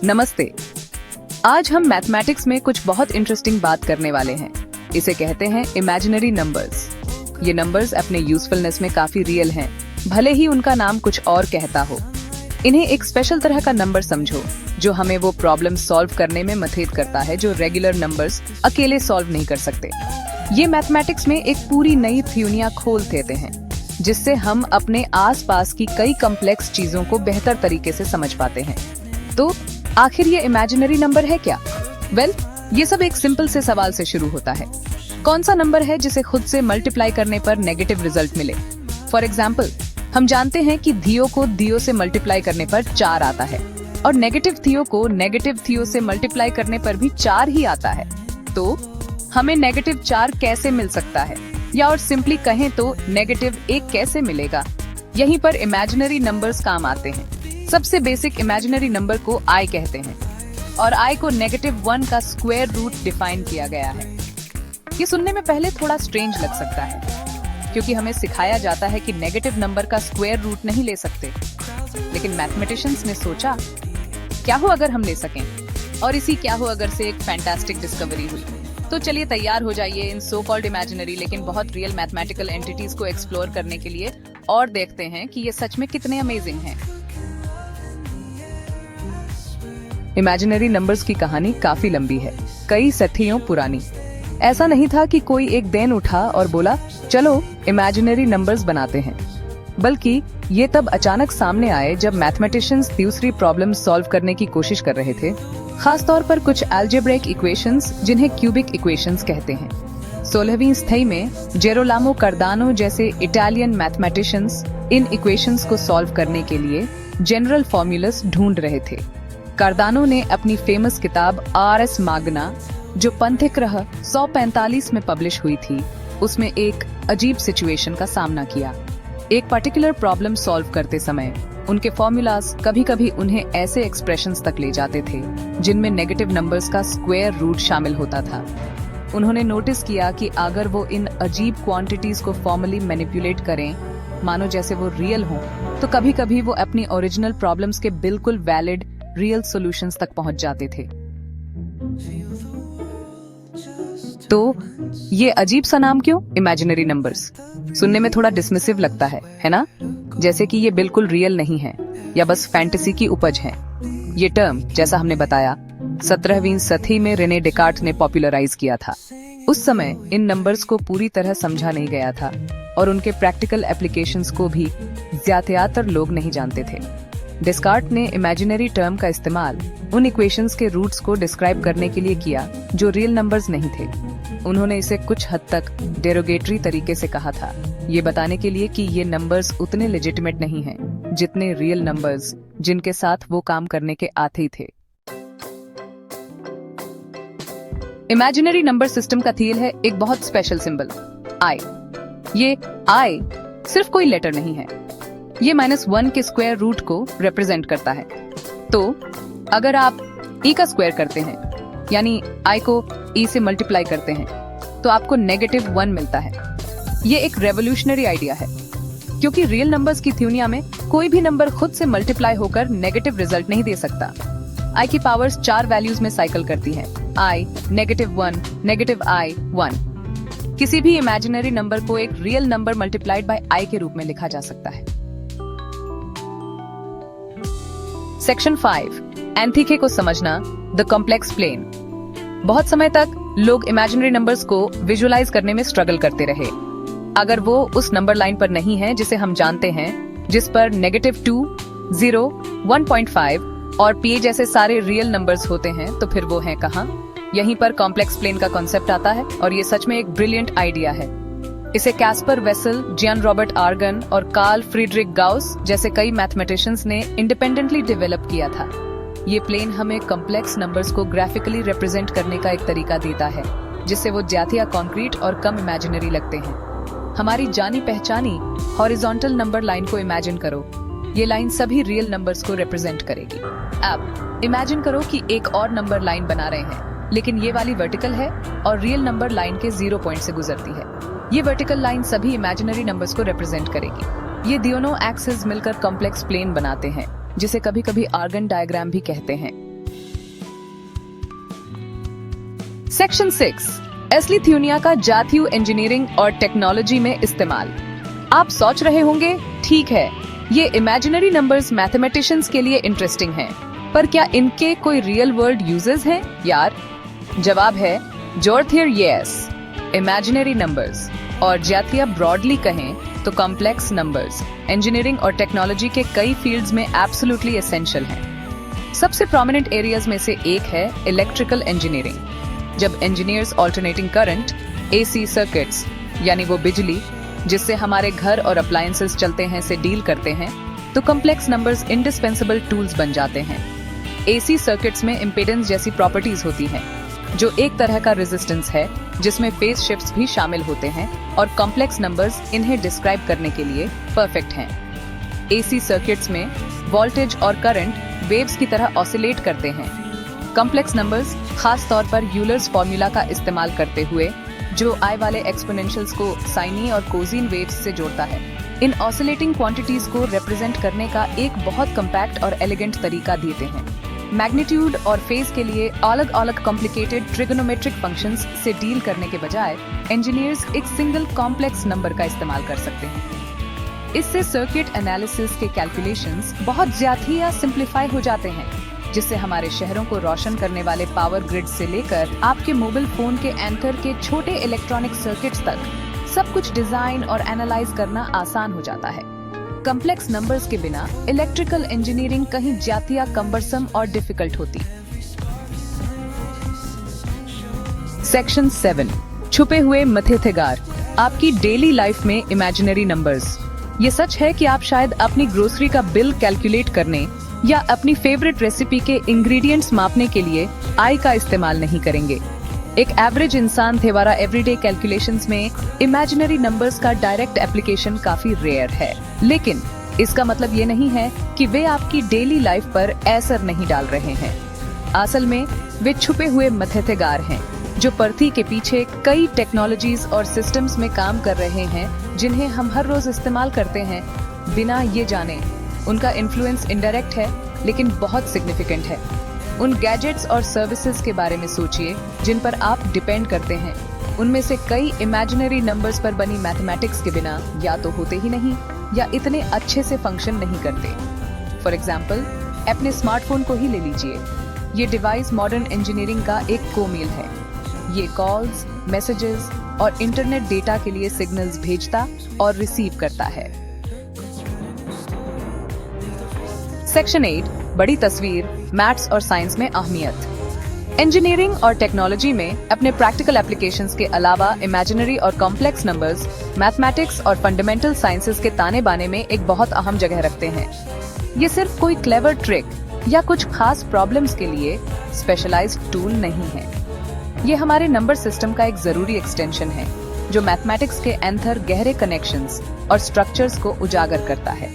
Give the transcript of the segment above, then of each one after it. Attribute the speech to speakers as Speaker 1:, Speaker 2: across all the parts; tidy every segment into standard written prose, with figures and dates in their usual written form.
Speaker 1: नमस्ते। आज हम मैथमेटिक्स में कुछ बहुत इंटरेस्टिंग बात करने वाले हैं। इसे कहते हैं इमेजिनरी नंबर्स। ये नंबर्स अपने यूजफुलनेस में काफी रियल हैं, भले ही उनका नाम कुछ और कहता हो। इन्हें एक स्पेशल तरह का नंबर समझो जो हमें वो प्रॉब्लम सॉल्व करने में मदद करता है जो रेगुलर नंबर्स अकेले सॉल्व नहीं कर सकते। ये मैथमेटिक्स में एक पूरी नई दुनिया खोल देते हैं जिससे हम अपने आसपास की कई कॉम्प्लेक्स चीजों को बेहतर तरीके से समझ पाते हैं। तो आखिर ये इमेजिनरी नंबर है क्या? ये सब एक सिंपल से सवाल से शुरू होता है। कौन सा नंबर है जिसे खुद से मल्टीप्लाई करने पर नेगेटिव रिजल्ट मिले? फॉर एग्जाम्पल, हम जानते हैं कि धियो को धियो से मल्टीप्लाई करने पर 4 आता है और नेगेटिव धियो को नेगेटिव धियो से मल्टीप्लाई करने पर भी 4 ही आता है। तो हमें नेगेटिव 4 कैसे मिल सकता है, या और सिंपली कहें तो नेगेटिव 1 कैसे मिलेगा? यहीं पर इमेजिनरी नंबर्स काम आते हैं। सबसे बेसिक इमेजिनरी नंबर को आई कहते हैं और आई को -1 का स्क्वायर रूट डिफाइन किया गया है। ये सुनने में पहले थोड़ा स्ट्रेंज लग सकता है क्योंकि हमें सिखाया जाता है कि नेगेटिव नंबर का स्क्वायर रूट नहीं ले सकते, लेकिन मैथमेटिशियंस ने सोचा क्या हो अगर हम ले सकें, और इसी क्या हो अगर से एक फैंटास्टिक डिस्कवरी हुई। तो चलिए तैयार हो जाइए इन सो कॉल्ड इमेजिनरी लेकिन बहुत रियल मैथमेटिकल एंटिटीज को एक्सप्लोर करने के लिए और देखते हैं कि ये सच में कितने अमेजिंग हैं। इमेजिनरी नंबर्स की कहानी काफी लंबी है, कई सदियों पुरानी। ऐसा नहीं था कि कोई एक दिन उठा और बोला चलो इमेजिनरी नंबर्स बनाते हैं, बल्कि ये तब अचानक सामने आए जब मैथमेटिशियंस दूसरी प्रॉब्लम सॉल्व करने की कोशिश कर रहे थे, खास तौर पर कुछ अलजेब्रिक इक्वेशंस जिन्हें क्यूबिक इक्वेशंस कहते हैं। 16वीं सदी में जेरोलामो कार्दानो जैसे इटालियन मैथमेटिशियंस इन इक्वेशंस को सॉल्व करने के लिए जनरल फॉर्मूलास ढूंढ रहे थे। कार्दानो ने अपनी फेमस किताब आरएस मैग्ना, जो पंथिक्रह 145 में पब्लिश हुई थी, उसमें एक अजीब सिचुएशन का सामना किया। एक पर्टिकुलर प्रॉब्लम सॉल्व करते समय उनके फॉर्मूलाज कभी-कभी उन्हें ऐसे एक्सप्रेशंस तक ले जाते थे जिनमें नेगेटिव नंबर्स का स्क्वायर रूट शामिल होता था। उन्होंने नोटिस किया कि अगर वो इन अजीब क्वांटिटीज को फॉर्मली मैनिपुलेट करें, मानो जैसे वो रियल हों, तो कभी-कभी वो अपनी ओरिजिनल प्रॉब्लम्स के बिल्कुल वैलिड रियल सॉल्यूशंस तक पहुंच जाते थे। तो ये अजीब सा नाम क्यों, इमेजिनरी नंबर्स? सुनने में थोड़ा डिसमिसिव लगता है ना? जैसे कि ये बिल्कुल रियल नहीं है या बस फैंटेसी की उपज है। ये टर्म, जैसा हमने बताया, 17वीं सदी में रेने डेकार्ट ने पॉपुलराइज किया था। उस समय इन नंबर्स को पूरी तरह समझा नहीं गया था और उनके प्रैक्टिकल एप्लीकेशंस को भी ज्यादातर लोग नहीं जानते थे। डेस्कार्ट ने इमेजिनरी टर्म का इस्तेमाल उन इक्वेशंस के रूट्स को डिस्क्राइब करने के लिए किया जो रियल नंबर्स नहीं थे। उन्होंने इसे कुछ हद तक डेरोगेटरी तरीके से कहा था, ये बताने के लिए कि ये नंबर्स उतने लेजिटिमेट नहीं हैं जितने रियल नंबर्स जिनके साथ वो काम करने के आते थे। इमेजिनरी नंबर सिस्टम का थील है एक बहुत स्पेशल सिंबल, आई। ये आई सिर्फ कोई लेटर नहीं है, ये -1 के स्क्वायर रूट को रिप्रेजेंट करता है। तो अगर आप e का स्क्वायर करते हैं, यानी i को e से मल्टीप्लाई करते हैं, तो आपको -1 मिलता है। ये एक रेवोल्यूशनरी आइडिया है क्योंकि रियल नंबर्स की दुनिया में कोई भी नंबर खुद से मल्टीप्लाई होकर नेगेटिव रिजल्ट नहीं दे सकता। i की पावर्स 4 वैल्यूज में साइकिल करती हैं, i, -1, -i, 1। किसी भी इमेजिनरी नंबर को एक real number multiplied by i के रूप में लिखा जा सकता है। सेक्शन 5, एंथिके को समझना, द कॉम्प्लेक्स प्लेन। बहुत समय तक लोग इमेजिनरी नंबर्स को विजुअलाइज करने में स्ट्रगल करते रहे। अगर वो उस नंबर लाइन पर नहीं है जिसे हम जानते हैं, जिस पर -2, 0, 1.5 और p जैसे सारे रियल नंबर्स होते हैं, तो फिर वो हैं कहाँ? यहीं पर कॉम्प्लेक्स प्लेन का कॉन्सेप्ट आता है और ये सच में एक ब्रिलियंट आइडिया है। इसे कैस्पर वेसल, जियान रॉबर्ट आर्गन और कार्ल फ्रीडरिक गाउस जैसे कई मैथमेटिशियंस ने इंडिपेंडेंटली डेवलप किया था। ये प्लेन हमें कॉम्प्लेक्स नंबर्स को ग्राफिकली रिप्रेजेंट करने का एक तरीका देता है जिससे वो ज्यादा कॉन्क्रीट और कम इमेजिनरी लगते हैं। हमारी जानी पहचानी हॉरिजॉन्टल नंबर लाइन को इमेजिन करो। ये लाइन सभी रियल नंबर्स को रिप्रेजेंट करेगी। अब इमेजिन करो कि एक और नंबर लाइन बना रहे हैं, लेकिन ये वाली वर्टिकल है और रियल नंबर लाइन के 0 पॉइंट से गुजरती है। ये वर्टिकल लाइन सभी इमेजिनरी नंबर्स को रिप्रेजेंट करेगी। ये दोनों एक्सिस मिलकर कॉम्प्लेक्स प्लेन बनाते हैं, जिसे कभी कभी आर्गन डायग्राम भी कहते हैं। सेक्शन 6 एस्लीथ्यूनिया का जाथ्यू इंजीनियरिंग और टेक्नोलॉजी में इस्तेमाल। आप सोच रहे होंगे, ठीक है, ये इमेजिनरी नंबर्स मैथमेटिशियंस के लिए इंटरेस्टिंग हैं, पर क्या इनके कोई रियल वर्ल्ड यूजेस हैं यार? जवाब है जोरथियर यस। इमेजिनरी नंबर्स और ज्याथिया ब्रॉडली कहें तो कॉम्प्लेक्स नंबर्स इंजीनियरिंग और टेक्नोलॉजी के कई फील्ड्स में एब्सोल्युटली एसेंशियल हैं। सबसे प्रोमिनेंट एरियाज में से एक है इलेक्ट्रिकल इंजीनियरिंग। जब engineers alternating current, AC circuits यानी वो बिजली जिससे हमारे घर और अप्लायंसेस चलते हैं से डील करते हैं, तो कॉम्प्लेक्स नंबर्स इंडिस्पेंसेबल टूल्स बन जाते हैं। एसी सर्किट्स में इम्पीडेंस जैसी प्रॉपर्टीज होती हैं, जो एक तरह का रेजिस्टेंस है जिसमें फेज शिफ्ट्स भी शामिल होते हैं, और कॉम्प्लेक्स नंबर्स इन्हें डिस्क्राइब करने के लिए परफेक्ट हैं। एसी सर्किट्स में वोल्टेज और करंट वेव्स की तरह ऑसिलेट करते हैं। कॉम्प्लेक्स नंबर्स खास तौर पर यूलर्स फॉर्मूला का इस्तेमाल करते हुए जो आई वाले एक्सपोनेंशियल्स को साइनी और कोजीन वेव्स से जोड़ता है, इन ऑसिलेटिंग क्वांटिटीज को रिप्रेजेंट करने का एक बहुत कम्पैक्ट और एलिगेंट तरीका देते हैं। मैग्नीट्यूड और फेज के लिए अलग अलग कॉम्प्लिकेटेड ट्रिगोनोमेट्रिक फंक्शंस से डील करने के बजाय इंजीनियर्स एक सिंगल कॉम्प्लेक्स नंबर का इस्तेमाल कर सकते हैं। इससे सर्किट एनालिसिस के कैलकुलेशंस बहुत ज्यादा सिंप्लीफाई हो जाते हैं, जिससे हमारे शहरों को रोशन करने वाले पावर ग्रिड से लेकर आपके मोबाइल फोन के एंकर के छोटे इलेक्ट्रॉनिक सर्किट्स तक सब कुछ डिजाइन और एनालाइज करना आसान हो जाता है। कॉम्प्लेक्स नंबर्स के बिना इलेक्ट्रिकल इंजीनियरिंग कहीं ज्यादा कम्बरसम और डिफिकल्ट होती। सेक्शन 7 छुपे हुए मथेथेगार, आपकी डेली लाइफ में इमेजिनरी नंबर्स। ये सच है कि आप शायद अपनी ग्रोसरी का बिल कैलकुलेट करने या अपनी फेवरेट रेसिपी के इंग्रेडिएंट्स मापने के लिए आई का इस्तेमाल नहीं करेंगे। एक एवरेज इंसान द्वारा एवरीडे कैलकुलेशंस में इमेजिनरी नंबर्स का डायरेक्ट एप्लीकेशन काफी रेयर है, लेकिन इसका मतलब ये नहीं है कि वे आपकी डेली लाइफ पर असर नहीं डाल रहे हैं। असल में वे छुपे हुए मथेथेगार हैं, जो पर्थी के पीछे कई टेक्नोलॉजीज और सिस्टम्स में काम कर रहे हैं, जिन्हें हम हर रोज इस्तेमाल करते हैं बिना ये जाने। उनका इन्फ्लुएंस इनडायरेक्ट है लेकिन बहुत सिग्निफिकेंट है। उन गैजेट्स और सर्विसेज के बारे में सोचिए जिन पर आप डिपेंड करते हैं। उनमें से कई इमेजिनरी नंबर्स पर बनी मैथमेटिक्स के बिना या तो होते ही नहीं या इतने अच्छे से फंक्शन नहीं करते। फॉर एग्जाम्पल, अपने स्मार्टफोन को ही ले लीजिए। ये डिवाइस मॉडर्न इंजीनियरिंग का एक कोमेल है। ये कॉल्स, मैसेजेस और इंटरनेट डेटा के लिए सिग्नल्स भेजता और रिसीव करता है। सेक्शन 8 बड़ी तस्वीर, मैथ्स और साइंस में अहमियत। इंजीनियरिंग और टेक्नोलॉजी में अपने प्रैक्टिकल एप्लीकेशंस के अलावा इमेजिनरी और कॉम्प्लेक्स नंबर्स मैथमेटिक्स और फंडामेंटल साइंसेज के ताने बाने में एक बहुत अहम जगह रखते हैं। ये सिर्फ कोई क्लेवर ट्रिक या कुछ खास प्रॉब्लम्स के लिए स्पेशलाइज्ड टूल नहीं है। ये हमारे नंबर सिस्टम का एक जरूरी एक्सटेंशन है, जो मैथमेटिक्स के अंदर गहरे कनेक्शंस और स्ट्रक्चर्स को उजागर करता है।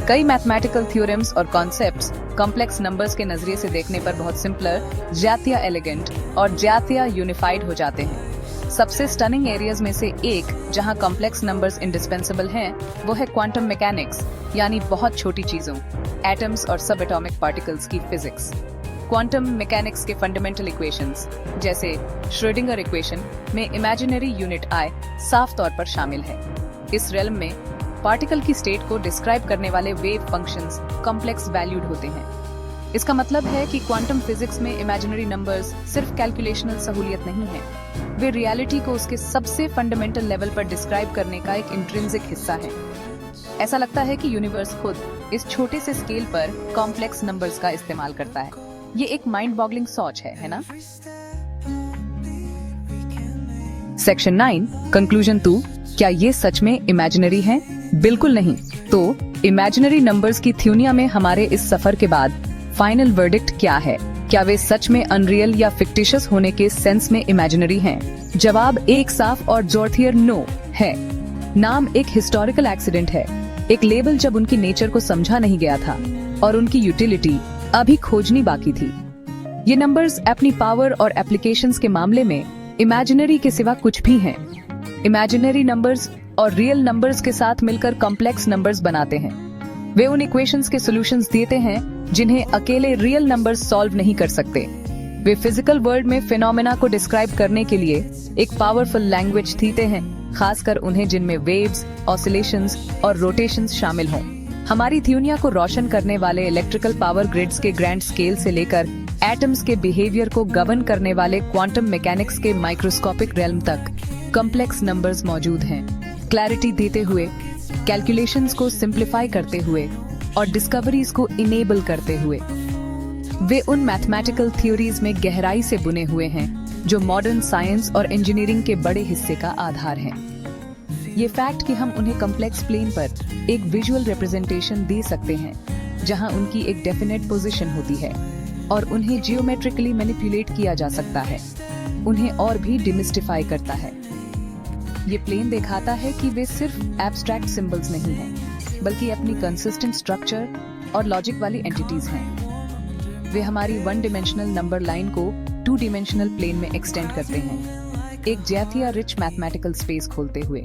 Speaker 1: कई मैथमेटिकल थ्योरम्स और कॉन्सेप्ट्स कॉम्प्लेक्स नंबर्स के नजरिए से देखने पर बहुत सिंपलर, ज्यादा एलिगेंट और ज्यादा यूनिफाइड हो जाते हैं। सबसे स्टनिंग एरियाज में से एक जहां कॉम्प्लेक्स नंबर्स इंडिस्पेंसेबल हैं, वो है क्वांटम मैकेनिक्स, यानी बहुत छोटी चीजों, एटम्स और सब एटॉमिक पार्टिकल्स की फिजिक्स। क्वांटम मैकेनिक्स के फंडामेंटल इक्वेशंस जैसे श्रोडिंगर इक्वेशन में इमेजिनरी यूनिट आई साफ तौर पर शामिल है। इस रेल्म में पार्टिकल की स्टेट को डिस्क्राइब करने वाले वेव फंक्शंस कॉम्प्लेक्स वैल्यूड होते हैं। इसका मतलब है कि क्वांटम फिजिक्स में इमेजिनरी नंबर्स सिर्फ कैलकुलेशनल सहूलियत नहीं है, वे रियलिटी को उसके सबसे फंडामेंटल लेवल पर डिस्क्राइब करने का एक इंट्रिंसिक हिस्सा है। ऐसा लगता है कि यूनिवर्स खुद इस छोटे से स्केल पर कॉम्प्लेक्स नंबर्स का इस्तेमाल करता है। ये एक माइंड बॉगलिंग सोच है ना? सेक्शन 9 कंक्लूजन 2, क्या ये सच में इमेजिनरी है? बिल्कुल नहीं। तो इमेजिनरी नंबर्स की थ्योनिया में हमारे इस सफर के बाद फाइनल वर्डिक्ट क्या है? क्या वे सच में अनरियल या फिक्टिशियस होने के सेंस में इमेजिनरी हैं? जवाब एक साफ और जोरथियर नो है। नाम एक हिस्टोरिकल एक्सीडेंट है, एक लेबल जब उनकी नेचर को समझा नहीं गया था और उनकी यूटिलिटी अभी खोजनी बाकी थी। ये नंबर्स अपनी पावर और एप्लीकेशंस के मामले में इमेजिनरी के सिवा कुछ भी हैं। इमेजिनरी नंबर्स और रियल नंबर्स के साथ मिलकर कॉम्प्लेक्स नंबर्स बनाते हैं। वे उन इक्वेशंस के सॉल्यूशंस देते हैं जिन्हें अकेले रियल नंबर्स सॉल्व नहीं कर सकते। वे फिजिकल वर्ल्ड में फिनोमेना को डिस्क्राइब करने के लिए एक पावरफुल लैंग्वेज थीते हैं, खासकर उन्हें जिनमें वेव्स, ऑसिलेशंस और रोटेशंस शामिल हों। हमारी दुनिया को रोशन करने वाले इलेक्ट्रिकल पावर ग्रिड्स के ग्रैंड स्केल से लेकर एटम्स के बिहेवियर को गवर्न करने वाले क्वांटम मैकेनिक्स के माइक्रोस्कोपिक रेल्म तक कॉम्प्लेक्स नंबर्स मौजूद हैं। क्लैरिटी देते हुए, कैलकुलेशंस को सिंप्लीफाई करते हुए और डिस्कवरीज को इनेबल करते हुए वे उन मैथमेटिकल थ्योरीज में गहराई से बुने हुए हैं जो मॉडर्न साइंस और इंजीनियरिंग के बड़े हिस्से का आधार हैं। ये फैक्ट कि हम उन्हें कॉम्प्लेक्स प्लेन पर एक विजुअल रिप्रेजेंटेशन दे सकते हैं जहां उनकी एक डेफिनेट पोजीशन होती है और उन्हें जियोमेट्रिकली मैनिपुलेट किया जा सकता है, उन्हें और भी डिमिस्टिफाई करता है। ये प्लेन दिखाता है कि वे सिर्फ एब्स्ट्रैक्ट सिंबल्स नहीं हैं, बल्कि अपनी कंसिस्टेंट स्ट्रक्चर और लॉजिक वाली एंटिटीज हैं। वे हमारी वन डिमेंशनल नंबर लाइन को टू डिमेंशनल प्लेन में एक्सटेंड करते हैं, एक ज्याथिया रिच मैथमेटिकल स्पेस खोलते हुए।